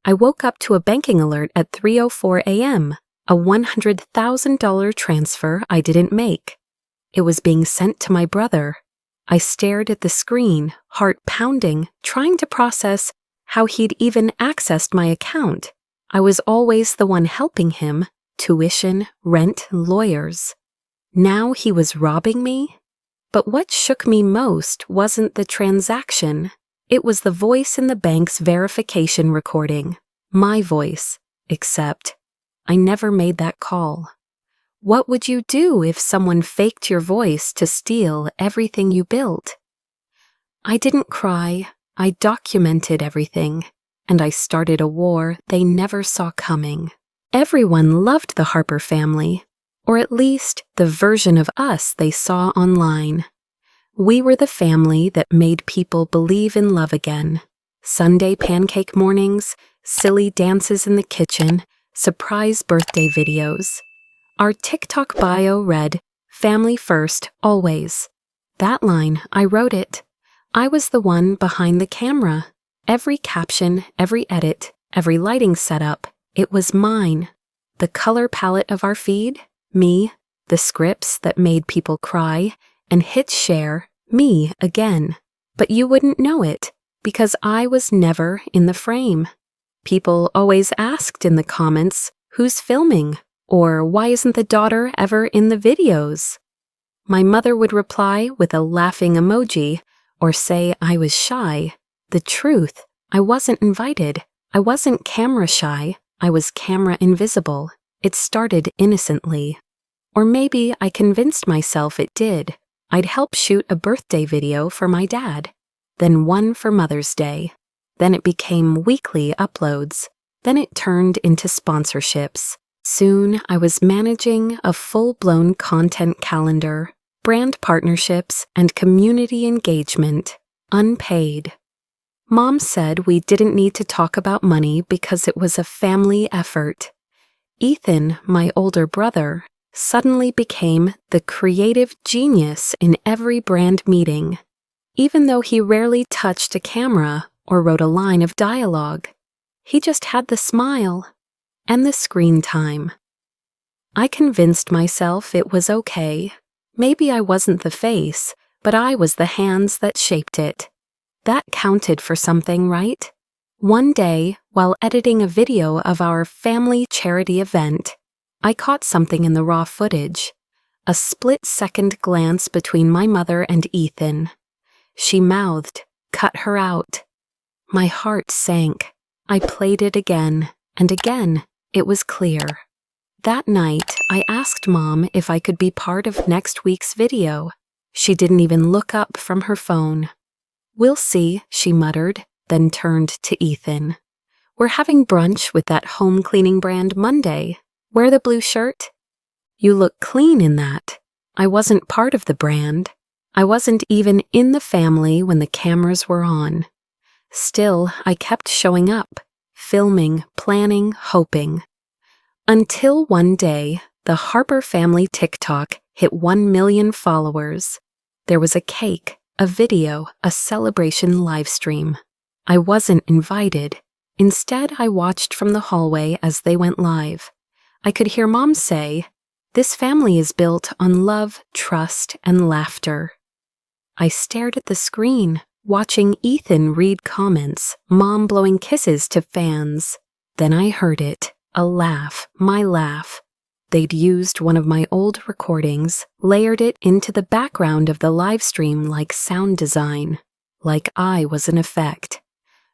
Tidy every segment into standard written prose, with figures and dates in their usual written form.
I woke up to a banking alert at 3:04 a.m., a $100,000 transfer I didn't make. It was being sent to my brother. I stared at the screen, heart pounding, trying to process how he'd even accessed my account. I was always the one helping him, tuition, rent, lawyers. Now he was robbing me? But what shook me most wasn't the transaction. It was the voice in the bank's verification recording. My voice, except I never made that call. What would you do if someone faked your voice to steal everything you built? I didn't cry. I documented everything, and I started a war they never saw coming. Everyone loved the Harper family, or at least the version of us they saw online. We were the family that made people believe in love again. Sunday pancake mornings, silly dances in the kitchen, surprise birthday videos. Our TikTok bio read, "Family first, always." That line, I wrote it. I was the one behind the camera. Every caption, every edit, every lighting setup, it was mine. The color palette of our feed, me. The scripts that made people cry, and hit share, me again. But you wouldn't know it, because I was never in the frame. People always asked in the comments, who's filming? Or why isn't the daughter ever in the videos? My mother would reply with a laughing emoji, or say I was shy. The truth, I wasn't invited. I wasn't camera shy. I was camera invisible. It started innocently. Or maybe I convinced myself it did. I'd help shoot a birthday video for my dad, then one for Mother's Day. Then it became weekly uploads. Then it turned into sponsorships. Soon I was managing a full-blown content calendar, brand partnerships, and community engagement, unpaid. Mom said we didn't need to talk about money because it was a family effort. Ethan, my older brother, suddenly became the creative genius in every brand meeting, even though he rarely touched a camera or wrote a line of dialogue. He just had the smile and the screen time. I convinced myself it was okay. Maybe I wasn't the face, but I was the hands that shaped it. That counted for something, right? One day, while editing a video of our family charity event, I caught something in the raw footage. A split-second glance between my mother and Ethan. She mouthed, "Cut her out." My heart sank. I played it again, and again. It was clear. That night, I asked Mom if I could be part of next week's video. She didn't even look up from her phone. "We'll see," she muttered, then turned to Ethan. "We're having brunch with that home cleaning brand Monday. Wear the blue shirt? You look clean in that." I wasn't part of the brand. I wasn't even in the family when the cameras were on. Still, I kept showing up, filming, planning, hoping. Until one day, the Harper family TikTok hit 1 million followers. There was a cake, a video, a celebration livestream. I wasn't invited. Instead, I watched from the hallway as they went live. I could hear Mom say, "This family is built on love, trust, and laughter." I stared at the screen, watching Ethan read comments, Mom blowing kisses to fans. Then I heard it, a laugh, my laugh. They'd used one of my old recordings, layered it into the background of the live stream like sound design, like I was an effect.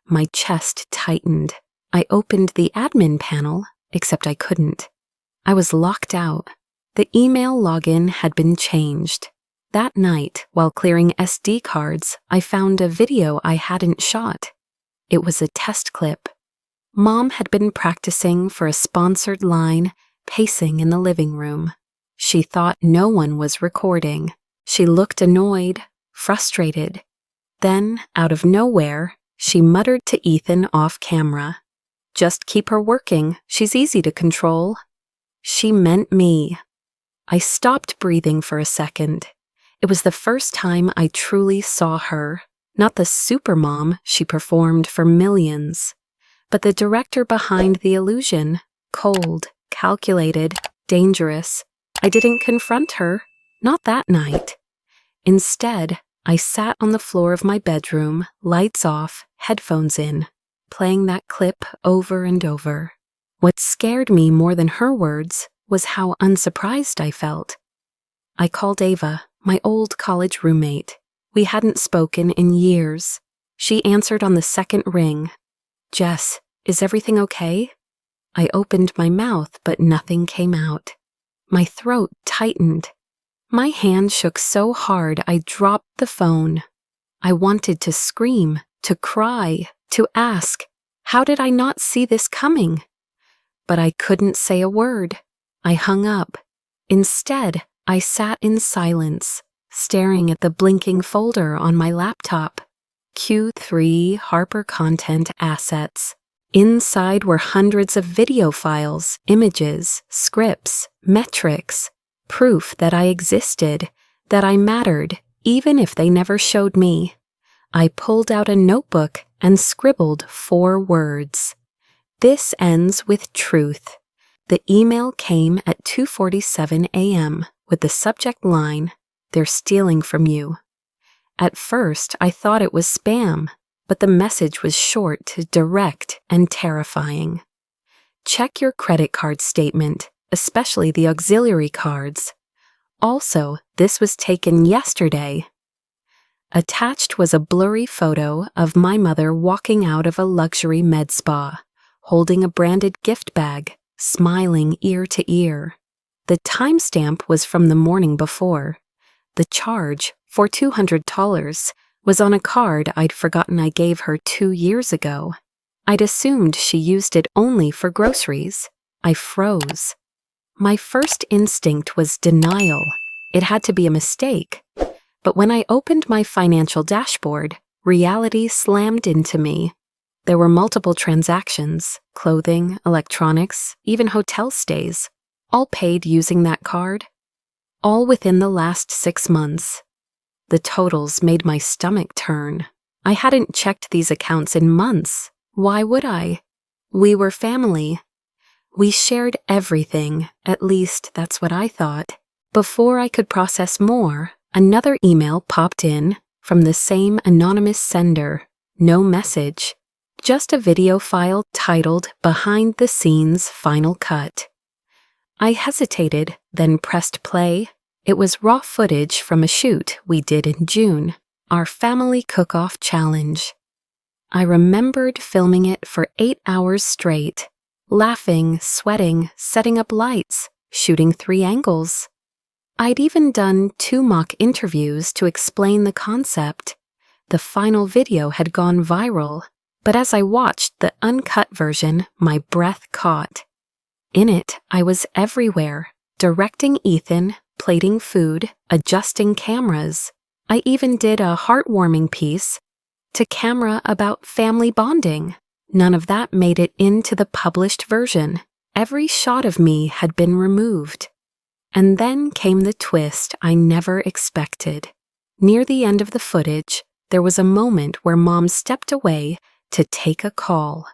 My chest tightened. I opened the admin panel, except I couldn't. I was locked out. The email login had been changed. That night, while clearing SD cards, I found a video I hadn't shot. It was a test clip. Mom had been practicing for a sponsored line, pacing in the living room. She thought no one was recording. She looked annoyed, frustrated. Then, out of nowhere, she muttered to Ethan off camera, "Just keep her working. She's easy to control." She meant me. I stopped breathing for a second. It was the first time I truly saw her, not the supermom she performed for millions. But the director behind the illusion, cold, calculated, dangerous, I didn't confront her, not that night. Instead, I sat on the floor of my bedroom, lights off, headphones in, playing that clip over and over. What scared me more than her words was how unsurprised I felt. I called Ava, my old college roommate. We hadn't spoken in years. She answered on the second ring. "Jess, is everything okay?" I opened my mouth, but nothing came out. My throat tightened. My hand shook so hard I dropped the phone. I wanted to scream, to cry, to ask, how did I not see this coming? But I couldn't say a word. I hung up. Instead, I sat in silence, staring at the blinking folder on my laptop. Q3 Harper Content Assets. Inside were hundreds of video files, images, scripts, metrics, proof that I existed, that I mattered, even if they never showed me. I pulled out a notebook and scribbled 4 words. "This ends with truth." The email came at 2:47 a.m. with the subject line, "They're stealing from you." At first, I thought it was spam, but the message was short, direct, and terrifying. Check your credit card statement, especially the auxiliary cards. Also, this was taken yesterday. Attached was a blurry photo of my mother walking out of a luxury med spa, holding a branded gift bag, smiling ear to ear. The timestamp was from the morning before. The charge, for $200, was on a card I'd forgotten I gave her 2 years ago. I'd assumed she used it only for groceries. I froze. My first instinct was denial. It had to be a mistake. But when I opened my financial dashboard, reality slammed into me. There were multiple transactions, clothing, electronics, even hotel stays, all paid using that card. All within the last 6 months. The totals made my stomach turn. I hadn't checked these accounts in months. Why would I? We were family. We shared everything, at least that's what I thought. Before I could process more, another email popped in from the same anonymous sender. No message, just a video file titled "Behind the Scenes Final Cut." I hesitated, then pressed play. It was raw footage from a shoot we did in June, our family cook-off challenge. I remembered filming it for 8 hours straight, laughing, sweating, setting up lights, shooting 3 angles. I'd even done 2 mock interviews to explain the concept. The final video had gone viral, but as I watched the uncut version, my breath caught. In it, I was everywhere, directing Ethan, plating food, adjusting cameras. I even did a heartwarming piece to camera about family bonding. None of that made it into the published version. Every shot of me had been removed. And then came the twist I never expected. Near the end of the footage, there was a moment where Mom stepped away to take a call.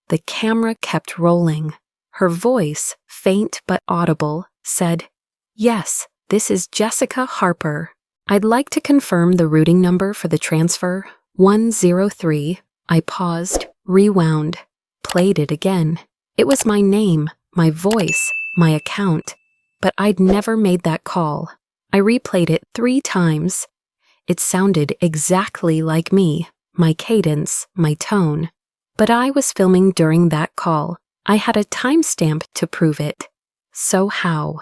The camera kept rolling. Her voice, faint but audible, said, "Yes, this is Jessica Harper. I'd like to confirm the routing number for the transfer, 103. I paused, rewound, played it again. It was my name, my voice, my account, but I'd never made that call. I replayed it 3 times. It sounded exactly like me, my cadence, my tone. But I was filming during that call. I had a timestamp to prove it. So how?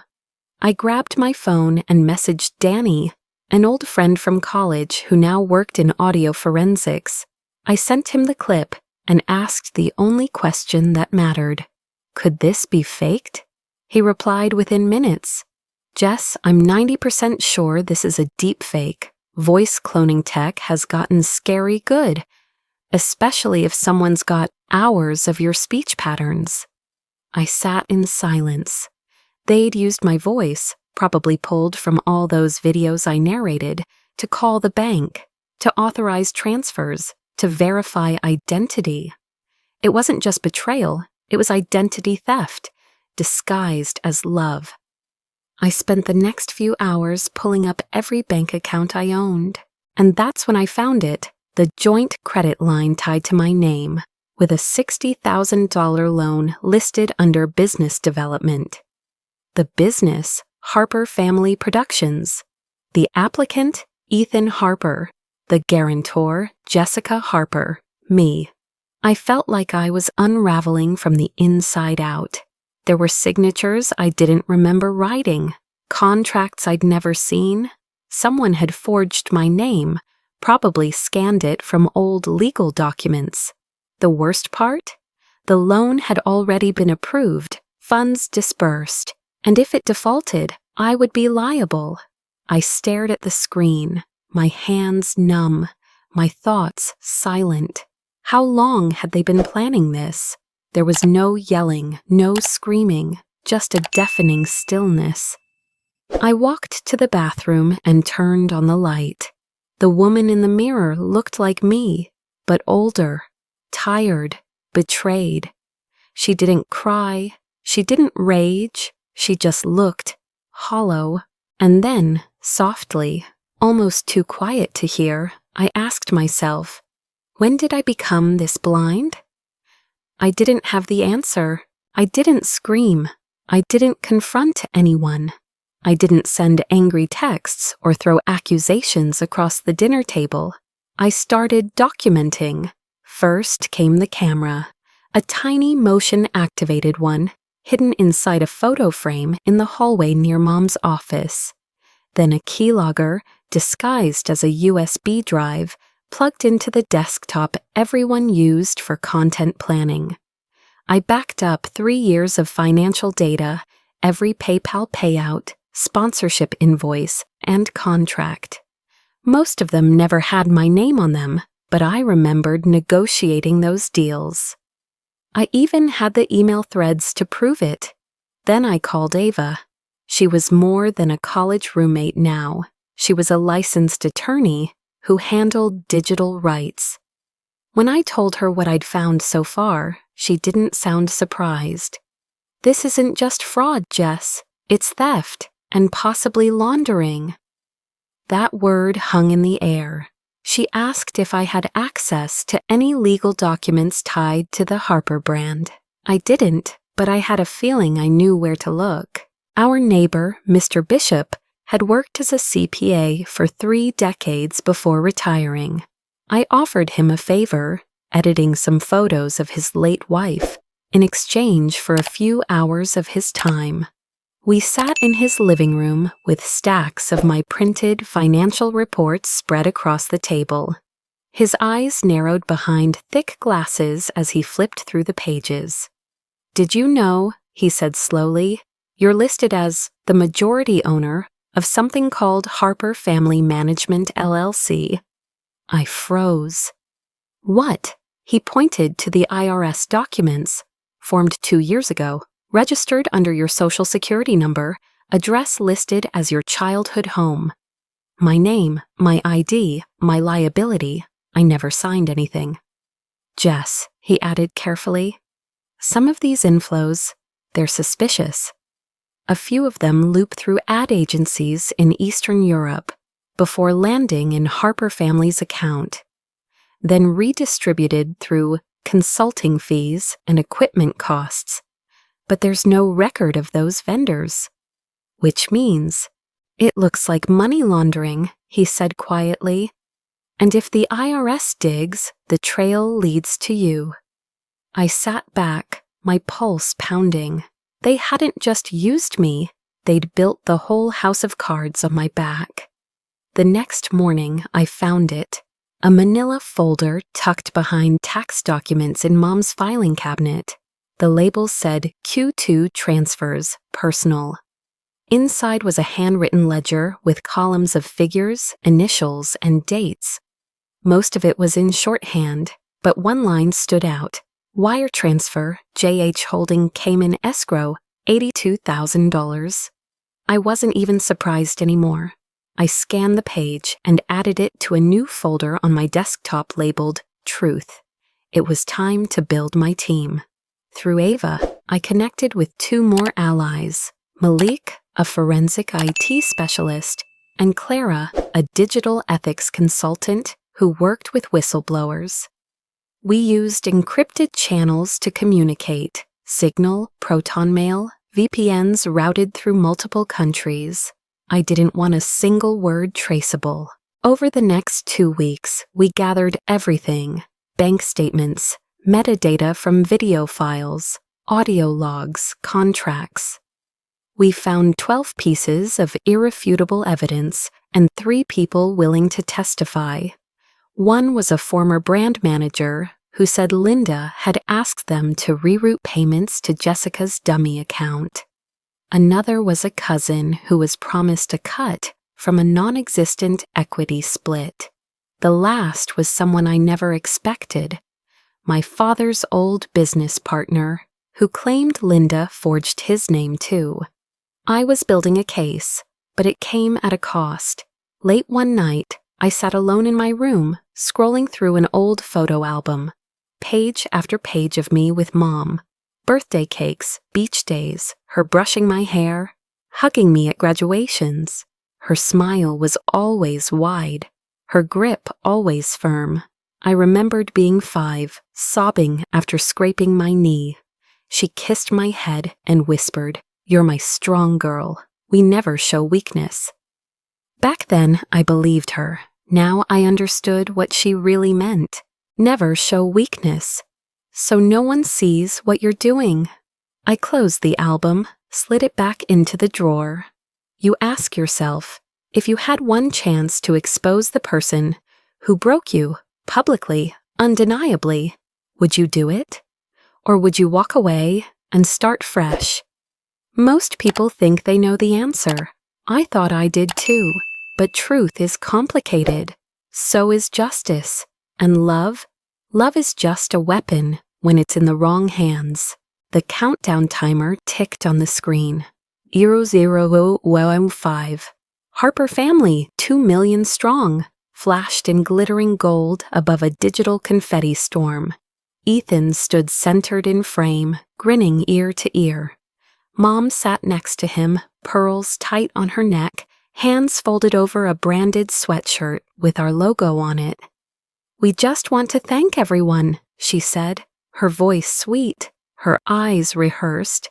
I grabbed my phone and messaged Danny, an old friend from college who now worked in audio forensics. I sent him the clip and asked the only question that mattered. Could this be faked? He replied within minutes. "Jess, I'm 90% sure this is a deepfake. Voice cloning tech has gotten scary good, especially if someone's got hours of your speech patterns." I sat in silence. They'd used my voice, probably pulled from all those videos I narrated, to call the bank, to authorize transfers, to verify identity. It wasn't just betrayal, it was identity theft, disguised as love. I spent the next few hours pulling up every bank account I owned, and that's when I found it, the joint credit line tied to my name, with a $60,000 loan listed under business development. The business, Harper Family Productions. The applicant, Ethan Harper. The guarantor, Jessica Harper, me. I felt like I was unraveling from the inside out. There were signatures I didn't remember writing, contracts I'd never seen. Someone had forged my name, probably scanned it from old legal documents. The worst part? The loan had already been approved, funds dispersed, and if it defaulted, I would be liable. I stared at the screen, my hands numb, my thoughts silent. How long had they been planning this? There was no yelling, no screaming, just a deafening stillness. I walked to the bathroom and turned on the light. The woman in the mirror looked like me, but older, tired, betrayed. She didn't cry, she didn't rage, she just looked hollow. And then, softly, almost too quiet to hear, I asked myself, when did I become this blind? I didn't have the answer. I didn't scream. I didn't confront anyone. I didn't send angry texts or throw accusations across the dinner table. I started documenting. First came the camera, a tiny motion-activated one, hidden inside a photo frame in the hallway near Mom's office. Then a keylogger, disguised as a USB drive, plugged into the desktop everyone used for content planning. I backed up 3 years of financial data, every PayPal payout, sponsorship invoice, and contract. Most of them never had my name on them, but I remembered negotiating those deals. I even had the email threads to prove it. Then I called Ava. She was more than a college roommate now. She was a licensed attorney who handled digital rights. When I told her what I'd found so far, she didn't sound surprised. This isn't just fraud, Jess. It's theft and possibly laundering. That word hung in the air. She asked if I had access to any legal documents tied to the Harper brand. I didn't, but I had a feeling I knew where to look. Our neighbor, Mr. Bishop, had worked as a CPA for 3 decades before retiring. I offered him a favor, editing some photos of his late wife, in exchange for a few hours of his time. We sat in his living room with stacks of my printed financial reports spread across the table. His eyes narrowed behind thick glasses as he flipped through the pages. "Did you know," he said slowly, "you're listed as the majority owner of something called Harper Family Management LLC?" I froze. "What?" He pointed to the IRS documents, formed 2 years ago, registered under your social security number, address listed as your childhood home. My name, my ID, my liability. I never signed anything. "Jess," he added carefully, "some of these inflows, they're suspicious. A few of them loop through ad agencies in Eastern Europe before landing in Harper Family's account, then redistributed through consulting fees and equipment costs. But there's no record of those vendors. Which means, it looks like money laundering," he said quietly. "And if the IRS digs, the trail leads to you." I sat back, my pulse pounding. They hadn't just used me, they'd built the whole house of cards on my back. The next morning, I found it. A manila folder tucked behind tax documents in Mom's filing cabinet. The label said Q2 Transfers, Personal. Inside was a handwritten ledger with columns of figures, initials, and dates. Most of it was in shorthand, but one line stood out. Wire transfer, JH Holding Cayman Escrow, $82,000. I wasn't even surprised anymore. I scanned the page and added it to a new folder on my desktop labeled Truth. It was time to build my team. Through Ava, I connected with 2 more allies, Malik, a forensic IT specialist, and Clara, a digital ethics consultant who worked with whistleblowers. We used encrypted channels to communicate, Signal, Proton Mail, VPNs routed through multiple countries. I didn't want a single word traceable. Over the next 2 weeks, we gathered everything: bank statements, metadata from video files, audio logs, contracts. We found 12 pieces of irrefutable evidence and 3 people willing to testify. One was a former brand manager who said Linda had asked them to reroute payments to Jessica's dummy account. Another was a cousin who was promised a cut from a non-existent equity split. The last was someone I never expected, my father's old business partner, who claimed Linda forged his name too. I was building a case, but it came at a cost. Late one night, I sat alone in my room, scrolling through an old photo album. Page after page of me with Mom. Birthday cakes, beach days, her brushing my hair, hugging me at graduations. Her smile was always wide, her grip always firm. I remembered being 5, sobbing after scraping my knee. She kissed my head and whispered, "You're my strong girl. We never show weakness." Back then, I believed her. Now I understood what she really meant. Never show weakness. So no one sees what you're doing. I closed the album, slid it back into the drawer. You ask yourself, if you had one chance to expose the person who broke you, publicly, undeniably, would you do it? Or would you walk away and start fresh? Most people think they know the answer. I thought I did too, but truth is complicated. So is justice. And love? Love is just a weapon when it's in the wrong hands. The countdown timer ticked on the screen. 00015. Harper family, 2 million strong, flashed in glittering gold above a digital confetti storm. Ethan stood centered in frame, grinning ear to ear. Mom sat next to him, pearls tight on her neck, hands folded over a branded sweatshirt with our logo on it. "We just want to thank everyone," she said, her voice sweet, her eyes rehearsed.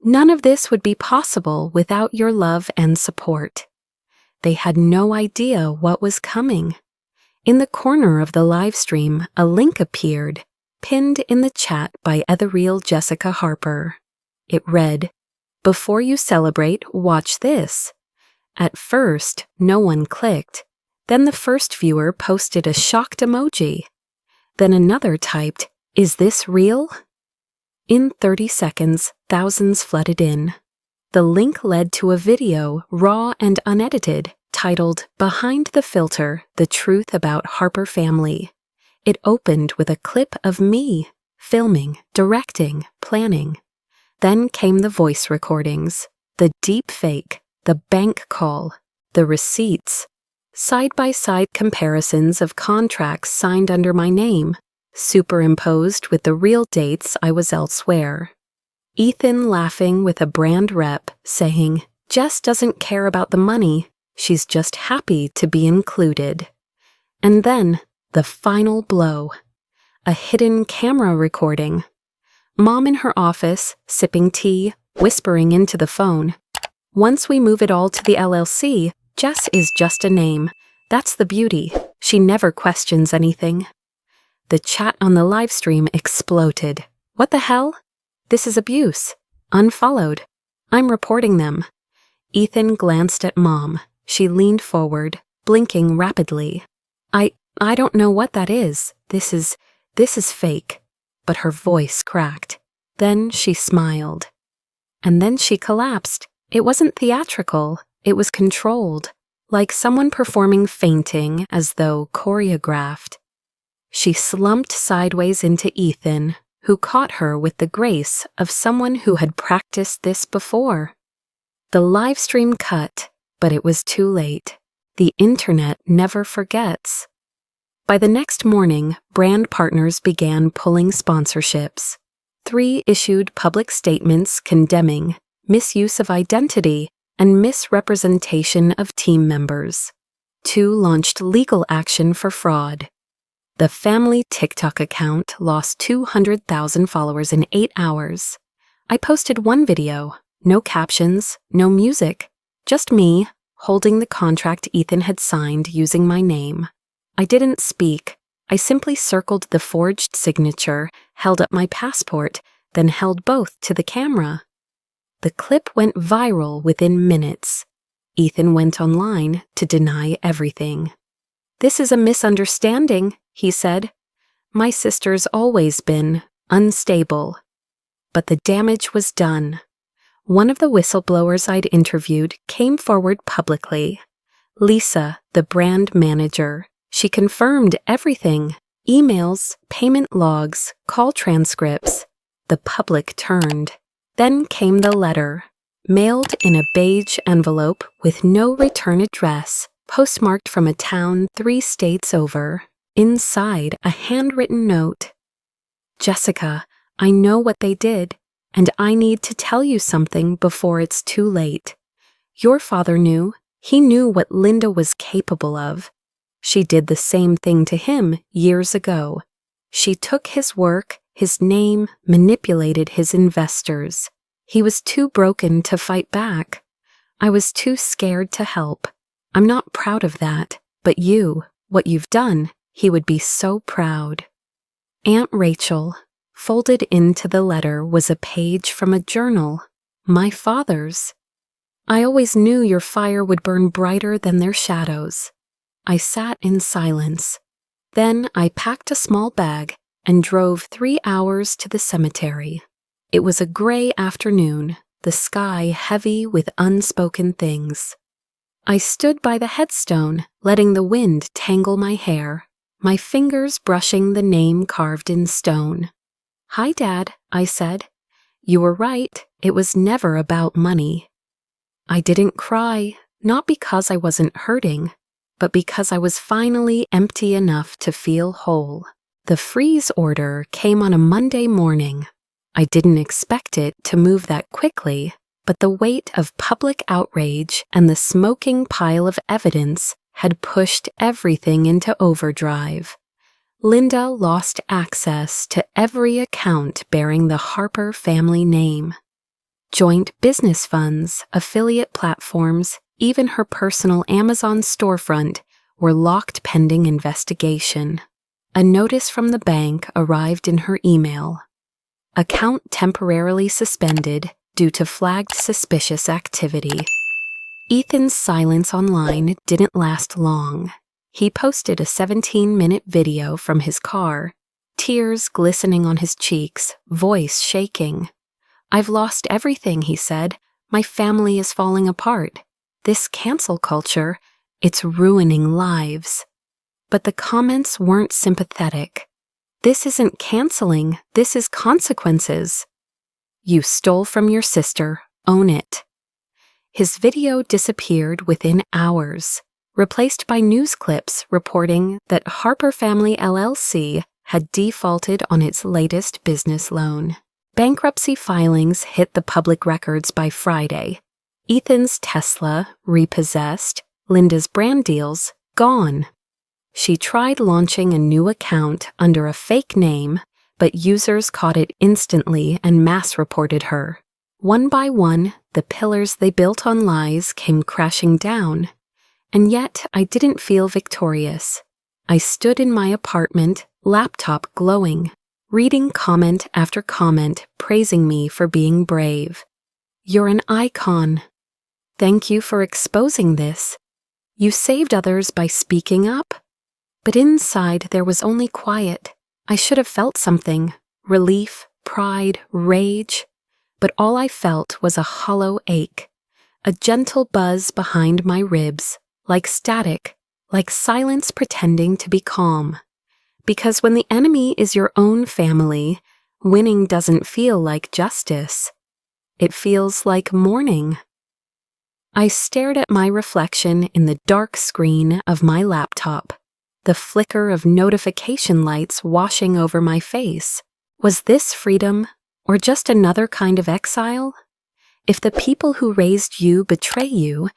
"None of this would be possible without your love and support." They had no idea what was coming. In the corner of the live stream, a link appeared, pinned in the chat by ethereal Jessica Harper. It read, "Before you celebrate, watch this." At first, no one clicked. Then the first viewer posted a shocked emoji. Then another typed, "Is this real?" In 30 seconds, thousands flooded in. The link led to a video, raw and unedited, titled "Behind the Filter, The Truth About Harper Family." It opened with a clip of me, filming, directing, planning. Then came the voice recordings, the deepfake, the bank call, the receipts, side-by-side comparisons of contracts signed under my name, superimposed with the real dates I was elsewhere. Ethan laughing with a brand rep, saying, "Jess doesn't care about the money, she's just happy to be included." And then, the final blow. A hidden camera recording. Mom in her office, sipping tea, whispering into the phone. "Once we move it all to the LLC, Jess is just a name. That's the beauty. She never questions anything." The chat on the live stream exploded. "What the hell? This is abuse. Unfollowed. I'm reporting them." Ethan glanced at Mom. She leaned forward, blinking rapidly. I don't know what that is. This is fake." But her voice cracked. Then she smiled. And then she collapsed. It wasn't theatrical. It was controlled, like someone performing fainting as though choreographed. She slumped sideways into Ethan, who caught her with the grace of someone who had practiced this before. The live stream cut, but it was too late. The internet never forgets. By the next morning, brand partners began pulling sponsorships. 3 issued public statements condemning misuse of identity and misrepresentation of team members. 2 launched legal action for fraud. The family TikTok account lost 200,000 followers in 8 hours. I posted 1 video, no captions, no music, just me holding the contract Ethan had signed using my name. I didn't speak. I simply circled the forged signature, held up my passport, then held both to the camera. The clip went viral within minutes. Ethan went online to deny everything. "This is a misunderstanding," he said. "My sister's always been unstable." But the damage was done. One of the whistleblowers I'd interviewed came forward publicly. Lisa, the brand manager. She confirmed everything: emails, payment logs, call transcripts. The public turned. Then came the letter, mailed in a beige envelope with no return address, postmarked from a town 3 states over. Inside, a handwritten note. "Jessica, I know what they did, and I need to tell you something before it's too late. Your father knew. He knew what Linda was capable of. She did the same thing to him years ago. She took his work, his name, manipulated his investors. He was too broken to fight back. I was too scared to help. I'm not proud of that, but what you've done, he would be so proud." Aunt Rachel. Folded into the letter was a page from a journal, my father's. "I always knew your fire would burn brighter than their shadows." I sat in silence. Then I packed a small bag and drove 3 hours to the cemetery. It was a gray afternoon, the sky heavy with unspoken things. I stood by the headstone, letting the wind tangle my hair, my fingers brushing the name carved in stone. "Hi, Dad," I said. "You were right, it was never about money." I didn't cry, not because I wasn't hurting, but because I was finally empty enough to feel whole. The freeze order came on a Monday morning. I didn't expect it to move that quickly, but the weight of public outrage and the smoking pile of evidence had pushed everything into overdrive. Linda lost access to every account bearing the Harper family name. Joint business funds, affiliate platforms, even her personal Amazon storefront were locked pending investigation. A notice from the bank arrived in her email. Account temporarily suspended due to flagged suspicious activity. Ethan's silence online didn't last long. He posted a 17-minute video from his car, tears glistening on his cheeks, voice shaking. "I've lost everything," he said. "My family is falling apart. This cancel culture, it's ruining lives." But the comments weren't sympathetic. "This isn't canceling, this is consequences." "You stole from your sister, own it." His video disappeared within hours, replaced by news clips reporting that Harper Family LLC had defaulted on its latest business loan. Bankruptcy filings hit the public records by Friday. Ethan's Tesla, repossessed, Linda's brand deals, gone. She tried launching a new account under a fake name, but users caught it instantly and mass-reported her. One by one, the pillars they built on lies came crashing down. And yet, I didn't feel victorious. I stood in my apartment, laptop glowing, reading comment after comment praising me for being brave. "You're an icon. Thank you for exposing this. You saved others by speaking up." But inside there was only quiet. I should have felt something, relief, pride, rage. But all I felt was a hollow ache, a gentle buzz behind my ribs, like static, like silence pretending to be calm. Because when the enemy is your own family, winning doesn't feel like justice. It feels like mourning. I stared at my reflection in the dark screen of my laptop. the flicker of notification lights washing over my face. Was this freedom, or just another kind of exile? If the people who raised you betray you,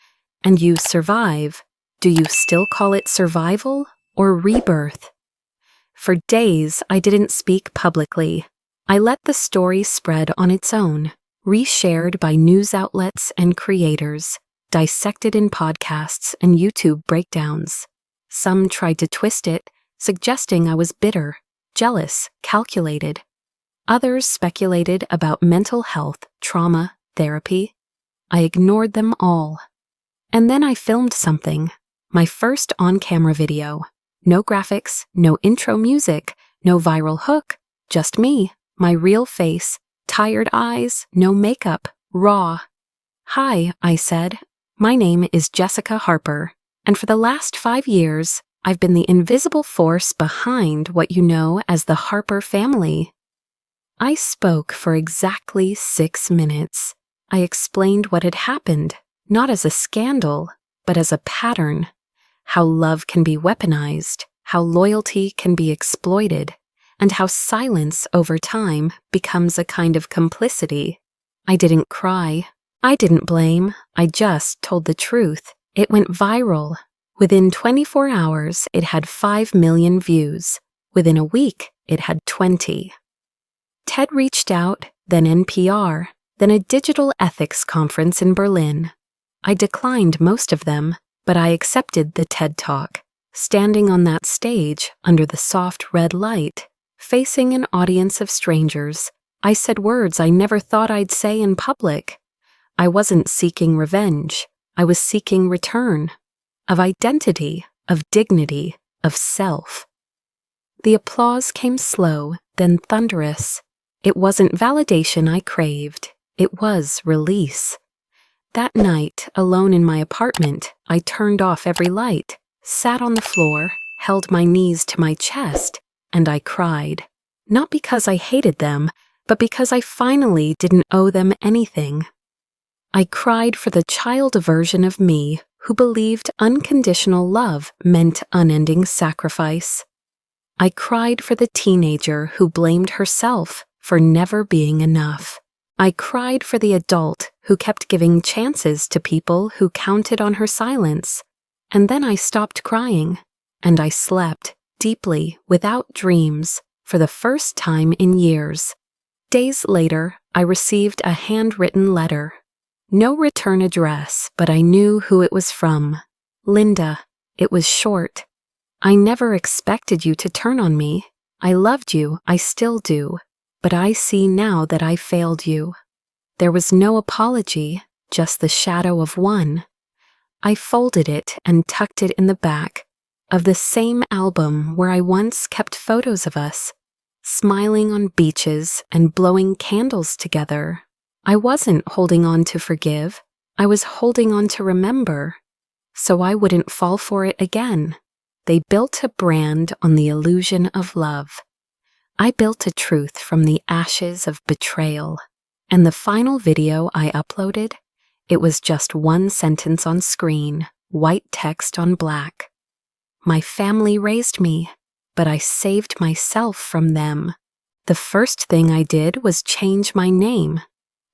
and you survive, do you still call it survival or rebirth? For days, I didn't speak publicly. I let the story spread on its own, reshared by news outlets and creators, dissected in podcasts and YouTube breakdowns. Some tried to twist it, suggesting I was bitter, jealous, calculated. Others speculated about mental health, trauma, therapy. I ignored them all. And then I filmed something, my first on-camera video. No graphics, no intro music, no viral hook, just me, my real face, tired eyes, no makeup, raw. "Hi," I said. "My name is Jessica Harper, and for the last 5 years, I've been the invisible force behind what you know as the Harper family." I spoke for exactly 6 minutes. I explained what had happened, not as a scandal, but as a pattern. How love can be weaponized, how loyalty can be exploited, and how silence over time becomes a kind of complicity. I didn't cry. I didn't blame. I just told the truth. It went viral. Within 24 hours, it had 5 million views. Within a week, it had 20. TED reached out, then NPR, then a digital ethics conference in Berlin. I declined most of them, but I accepted the TED Talk, standing on that stage under the soft red light, facing an audience of strangers. I said words I never thought I'd say in public. I wasn't seeking revenge. I was seeking return. Of identity, of dignity, of self. The applause came slow, then thunderous. It wasn't validation I craved. It was release. That night, alone in my apartment, I turned off every light, sat on the floor, held my knees to my chest, and I cried. Not because I hated them, but because I finally didn't owe them anything. I cried for the child version of me who believed unconditional love meant unending sacrifice. I cried for the teenager who blamed herself for never being enough. I cried for the adult who kept giving chances to people who counted on her silence. And then I stopped crying, and I slept deeply without dreams for the first time in years. Days later, I received a handwritten letter. No return address, but I knew who it was from. Linda. It was short. "I never expected you to turn on me. I loved you, I still do. But I see now that I failed you." There was no apology, just the shadow of one. I folded it and tucked it in the back of the same album where I once kept photos of us, smiling on beaches and blowing candles together. I wasn't holding on to forgive. I was holding on to remember, so I wouldn't fall for it again. They built a brand on the illusion of love. I built a truth from the ashes of betrayal, and the final video I uploaded, it was just one sentence on screen, white text on black. My family raised me, but I saved myself from them. The first thing I did was change my name.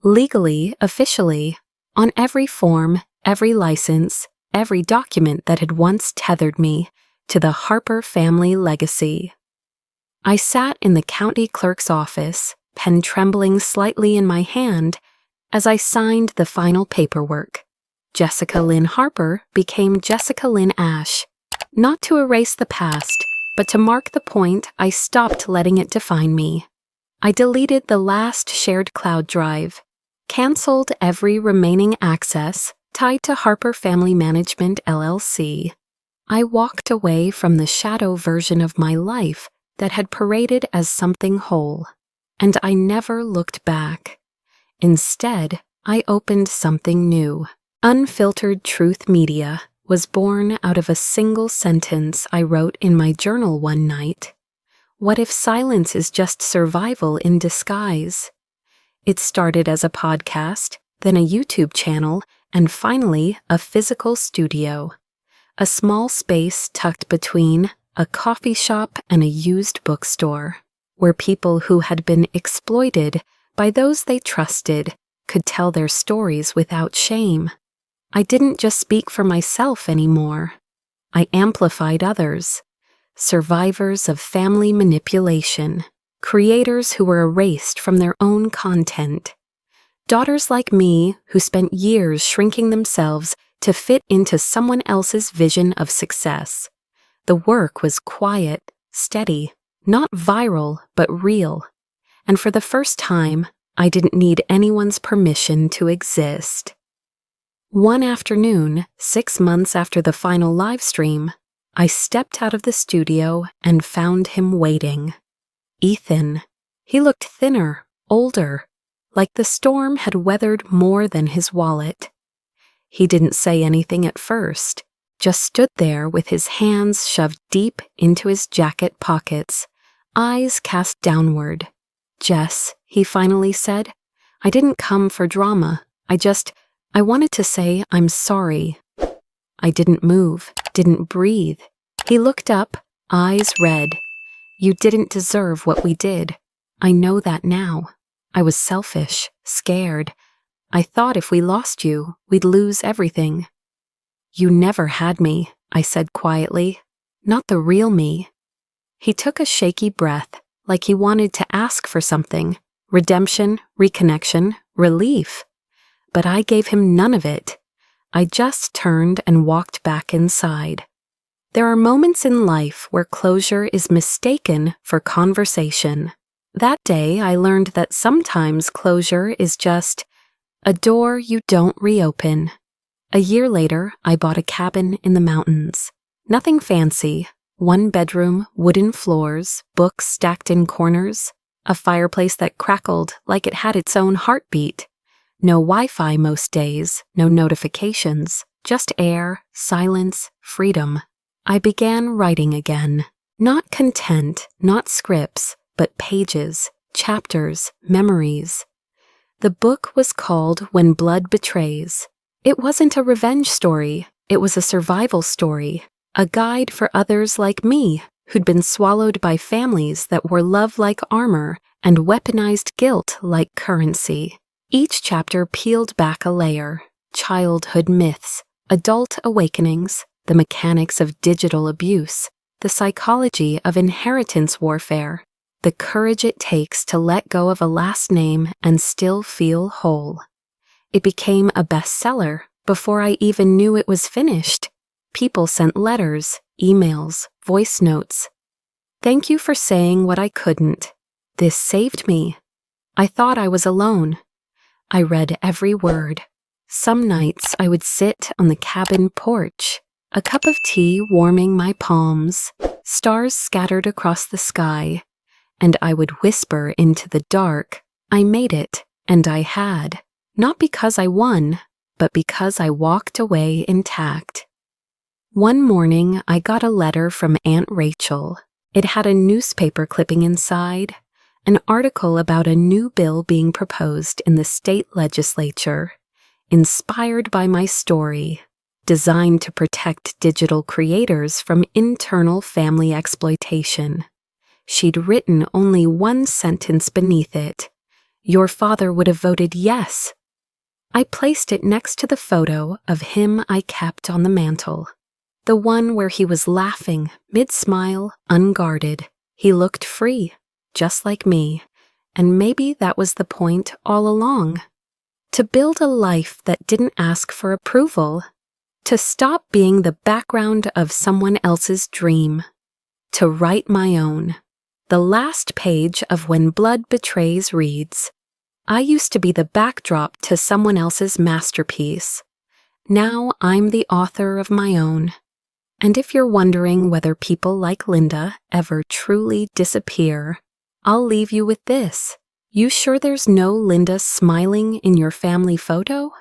Legally, officially, on every form, every license, every document that had once tethered me to the Harper family legacy. I sat in the county clerk's office, pen trembling slightly in my hand, as I signed the final paperwork. Jessica Lynn Harper became Jessica Lynn Ash, not to erase the past, but to mark the point I stopped letting it define me. I deleted the last shared cloud drive, canceled every remaining access tied to Harper Family Management LLC. I walked away from the shadow version of my life that had paraded as something whole, and I never looked back. Instead, I opened something new. Unfiltered Truth Media was born out of a single sentence I wrote in my journal one night. What if silence is just survival in disguise? It started as a podcast, then a YouTube channel, and finally a physical studio. A small space tucked between a coffee shop, and a used bookstore, where people who had been exploited by those they trusted could tell their stories without shame. I didn't just speak for myself anymore. I amplified others, survivors of family manipulation, creators who were erased from their own content, daughters like me who spent years shrinking themselves to fit into someone else's vision of success. The work was quiet, steady, not viral, but real. And for the first time, I didn't need anyone's permission to exist. One afternoon, 6 months after the final live stream, I stepped out of the studio and found him waiting. Ethan. He looked thinner, older, like the storm had weathered more than his wallet. He didn't say anything at first, just stood there with his hands shoved deep into his jacket pockets, eyes cast downward. "Jess," he finally said, "I didn't come for drama. I wanted to say I'm sorry." I didn't move, didn't breathe. He looked up, eyes red. "You didn't deserve what we did. I know that now. I was selfish, scared. I thought if we lost you, we'd lose everything." "You never had me," I said quietly. "Not the real me." He took a shaky breath, like he wanted to ask for something. Redemption, reconnection, relief. But I gave him none of it. I just turned and walked back inside. There are moments in life where closure is mistaken for conversation. That day, I learned that sometimes closure is just a door you don't reopen. A year later, I bought a cabin in the mountains. Nothing fancy. 1 bedroom, wooden floors, books stacked in corners, a fireplace that crackled like it had its own heartbeat. No Wi-Fi most days, no notifications, just air, silence, freedom. I began writing again. Not content, not scripts, but pages, chapters, memories. The book was called When Blood Betrays. It wasn't a revenge story, it was a survival story, a guide for others like me who'd been swallowed by families that wore love like armor and weaponized guilt like currency. Each chapter peeled back a layer: childhood myths, adult awakenings, the mechanics of digital abuse, the psychology of inheritance warfare, the courage it takes to let go of a last name and still feel whole. It became a bestseller before I even knew it was finished. People sent letters, emails, voice notes. "Thank you for saying what I couldn't. This saved me." I thought I was alone. I read every word. Some nights I would sit on the cabin porch, a cup of tea warming my palms, stars scattered across the sky, and I would whisper into the dark, "I made it," and I had. Not because I won, but because I walked away intact. One morning, I got a letter from Aunt Rachel. It had a newspaper clipping inside, an article about a new bill being proposed in the state legislature, inspired by my story, designed to protect digital creators from internal family exploitation. She'd written only one sentence beneath it: "Your father would have voted yes." I placed it next to the photo of him I kept on the mantle, the one where he was laughing, mid-smile, unguarded. He looked free, just like me, and maybe that was the point all along. To build a life that didn't ask for approval, to stop being the background of someone else's dream, to write my own. The last page of When Blood Betrays reads, "I used to be the backdrop to someone else's masterpiece. Now I'm the author of my own." And if you're wondering whether people like Linda ever truly disappear, I'll leave you with this. You sure there's no Linda smiling in your family photo?